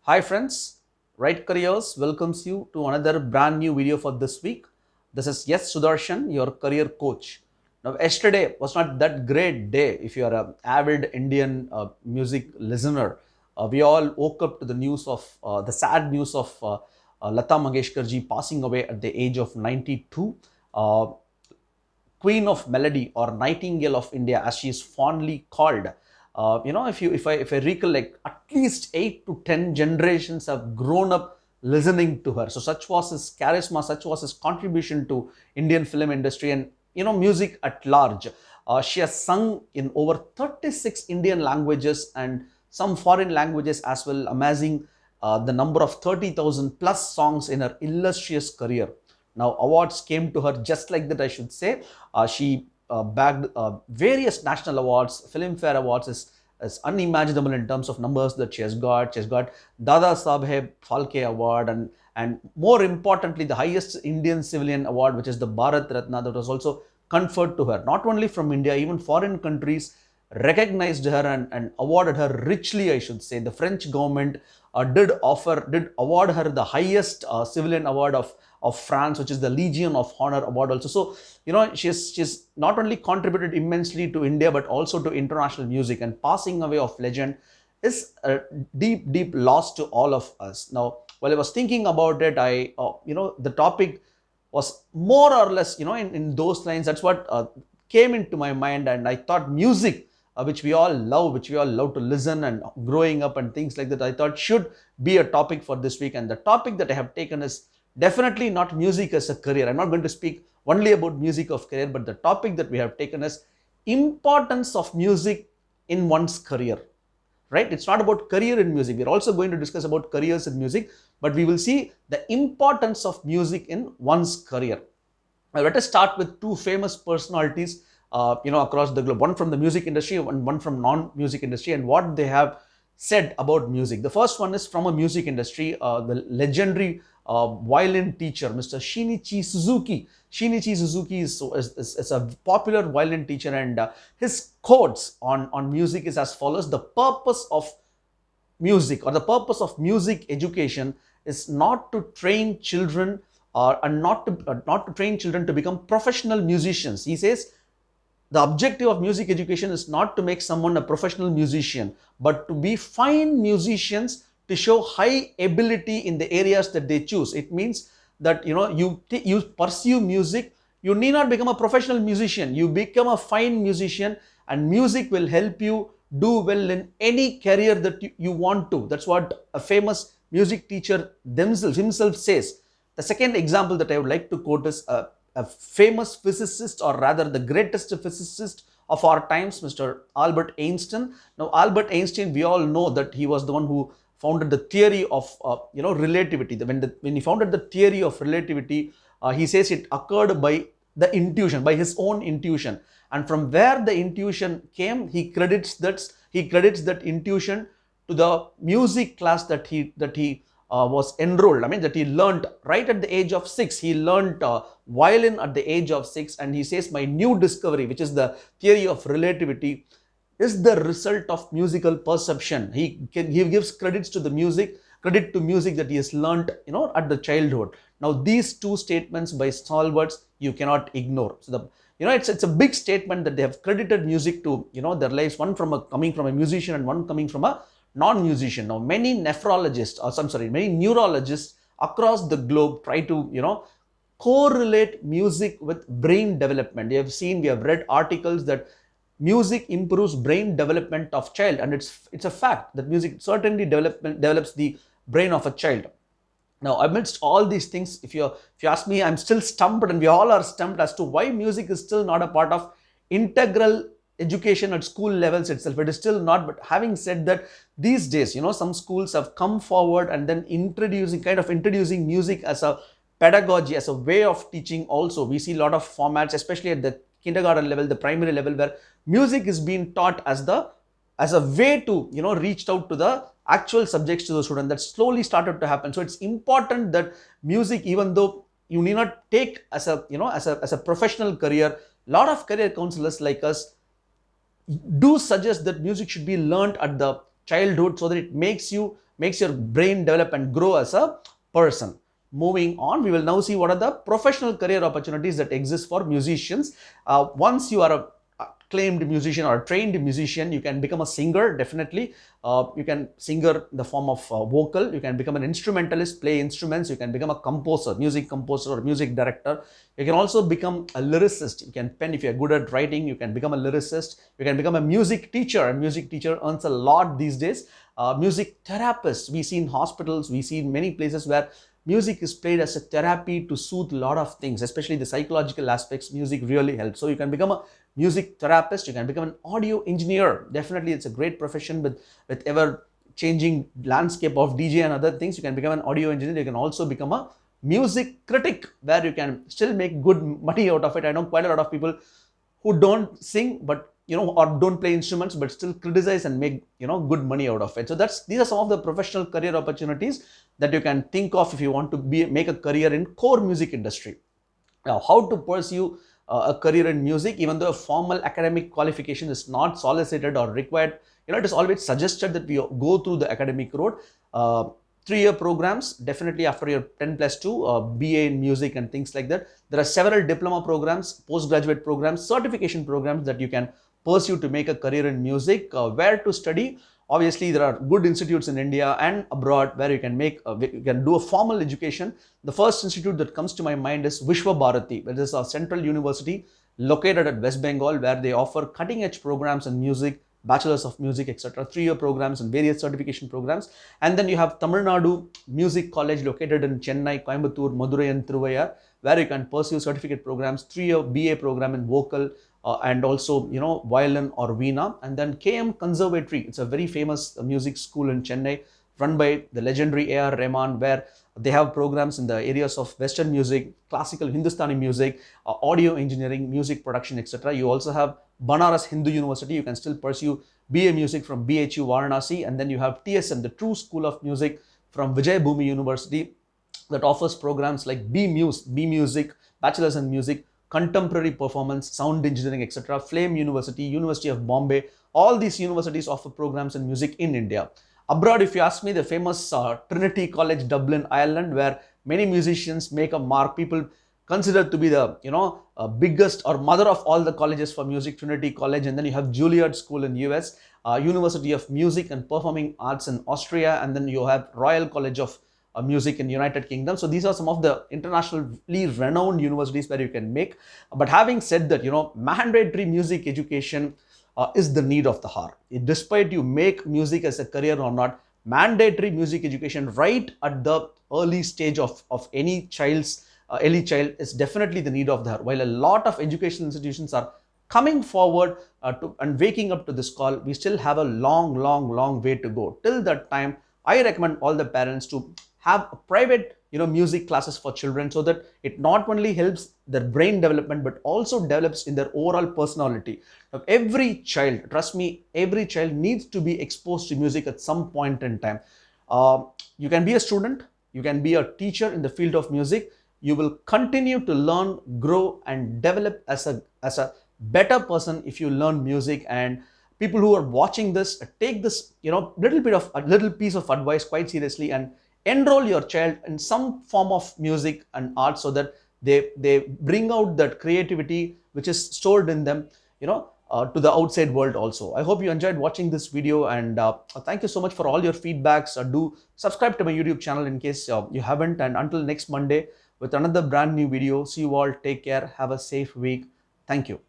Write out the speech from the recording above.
Hi friends, Right Careers welcomes you to another brand new video for this week. This is Sudarshan, your career coach. Now, yesterday was not that great day if you are an avid Indian music listener. We all woke up to the news of the sad news of Lata Mangeshkar ji passing away at the age of 92. Uh, Queen of Melody or Nightingale of India, as she is fondly called. If I recollect, at least 8 to 10 generations have grown up listening to her. So such was his charisma, such was his contribution to Indian film industry and music at large. She has sung in over 36 Indian languages and some foreign languages as well, amassing the number of 30,000 plus songs in her illustrious career. Now, awards came to her just like that, I should say. She bagged various national awards, Filmfare Awards is unimaginable in terms of numbers that she has got. She has got Dada Saheb Phalke Award and more importantly, the highest Indian civilian award, which is the Bharat Ratna, that was also conferred to her. Not only from India, even foreign countries recognized her and awarded her richly, I should say. The French government did award her the highest civilian award of France, which is the Legion of Honor award also. So, she's not only contributed immensely to India, but also to international music, and passing away of legend is a deep loss to all of us. Now, while I was thinking about it, the topic was more or less, in those lines. That's what came into my mind, and I thought music, which we all love, to listen and growing up and things like that, I thought should be a topic for this week. And the topic that I have taken is definitely not music as a career. I'm not going to speak only about music of career, but the topic that we have taken is importance of music in one's career. Right? It's not about career in music. We're also going to discuss about careers in music, but we will see the importance of music in one's career. Now, let us start with two famous personalities, across the globe. One from the music industry and one from non-music industry, and what they have said about music. The first one is from a music industry, the legendary violin teacher, Mr. Shinichi Suzuki. Shinichi Suzuki is a popular violin teacher, and his quotes on music is as follows: the purpose of music, or the purpose of music education, is not to train children, and not to train children to become professional musicians. He says the objective of music education is not to make someone a professional musician, but to be fine musicians, to show high ability in the areas that they choose. It means that you pursue music, you need not become a professional musician, you become a fine musician, and music will help you do well in any career that you want to. That's what a famous music teacher himself says. The second example that I would like to quote is a famous physicist, or rather the greatest physicist of our times, Mr. Albert Einstein. Now, Albert Einstein, we all know that he was the one who founded the theory of relativity. When he founded the theory of relativity, he says it occurred by by his own intuition, and from where the intuition came, he credits that intuition to the music class that he was enrolled. I mean, that he learned right at the age of 6. He learned violin at the age of 6, and he says, my new discovery, which is the theory of relativity, is the result of musical perception. He gives credit to music that he has learned, at the childhood. Now, these two statements by stalwarts you cannot ignore. So it's a big statement that they have credited music to their lives. One coming from a musician and one coming from a non-musician. Now, many many neurologists across the globe try to correlate music with brain development. We have read articles that music improves brain development of child, and it's a fact that music certainly develops the brain of a child. Now, amidst all these things, if you ask me, I'm still stumped, and we all are stumped as to why music is still not a part of integral education at school levels itself. It is still not. But having said that, these days, some schools have come forward and then introducing music as a pedagogy, as a way of teaching. Also, we see a lot of formats, especially at the kindergarten level, the primary level, where music is being taught as a way to reach out to the actual subjects to the student. That slowly started to happen. So it's important that music, even though you need not take as a professional career, a lot of career counselors like us do suggest that music should be learned at the childhood, so that it makes you makes your brain develop and grow as a person. Moving on, we will now see what are the professional career opportunities that exist for musicians. Once you are a acclaimed musician or a trained musician, you can become a singer, definitely. You can singer in the form of vocal, you can become an instrumentalist, play instruments, you can become a composer, music composer or music director. You can also become a lyricist. You can pen, if you're good at writing, you can become a lyricist. You can become a music teacher. A music teacher earns a lot these days. Music therapist, we see in hospitals, we see in many places where music is played as a therapy to soothe a lot of things, especially the psychological aspects. Music really helps. So you can become a music therapist, you can become an audio engineer. Definitely, it's a great profession with ever changing landscape of DJ and other things. You can become an audio engineer. You can also become a music critic, where you can still make good money out of it. I know quite a lot of people who don't sing, but or don't play instruments, but still criticize and make good money out of it. So these are some of the professional career opportunities that you can think of if you want to make a career in core music industry. Now, how to pursue a career in music? Even though a formal academic qualification is not solicited or required, it is always suggested that we go through the academic road. 3-year programs, definitely after your 10 plus 2, BA in music and things like that. There are several diploma programs, postgraduate programs, certification programs that you can pursue to make a career in music. Where to study? Obviously, there are good institutes in India and abroad where you can you can do a formal education. The first institute that comes to my mind is Vishwa Bharati, which is a central university located at West Bengal, where they offer cutting-edge programs in music, bachelors of music, etc., 3-year programs and various certification programs. And then you have Tamil Nadu Music College located in Chennai, Coimbatore, Madurai and Thiruvayar, where you can pursue certificate programs, 3-year BA program in vocal, and also violin or veena. And then KM Conservatory, it's a very famous music school in Chennai, run by the legendary A.R. Rahman, where they have programs in the areas of Western music, classical Hindustani music, audio engineering, music production, etc. You also have Banaras Hindu University. You can still pursue BA music from BHU Varanasi. And then you have TSM, the True School of Music, from Vijay Bhumi University, that offers programs like B Music, Bachelor's in Music, Contemporary Performance, Sound Engineering, etc. Flame University, University of Bombay, all these universities offer programs in music in India. Abroad, if you ask me, the famous Trinity College, Dublin, Ireland, where many musicians make a mark. People considered to be the biggest or mother of all the colleges for music, Trinity College. And then you have Juilliard School in US, University of Music and Performing Arts in Austria, and then you have Royal College of Music in United Kingdom. So these are some of the internationally renowned universities where you can make. But having said that, mandatory music education is the need of the hour. Despite you make music as a career or not, mandatory music education right at the early stage of any child's early child is definitely the need of the hour. While a lot of educational institutions are coming forward and waking up to this call, we still have a long way to go. Till that time, I recommend all the parents to have a private music classes for children, so that it not only helps their brain development but also develops in their overall personality. Now, every child, trust me, every child needs to be exposed to music at some point in time. You can be a student, you can be a teacher in the field of music. You will continue to learn, grow and develop as a better person if you learn music. And people who are watching this, take this little piece of advice quite seriously, and enroll your child in some form of music and art, so that they bring out that creativity which is stored in them, to the outside world also. I hope you enjoyed watching this video, and thank you so much for all your feedbacks. Do subscribe to my YouTube channel in case you haven't. And until next Monday with another brand new video, see you all, take care, have a safe week. Thank you.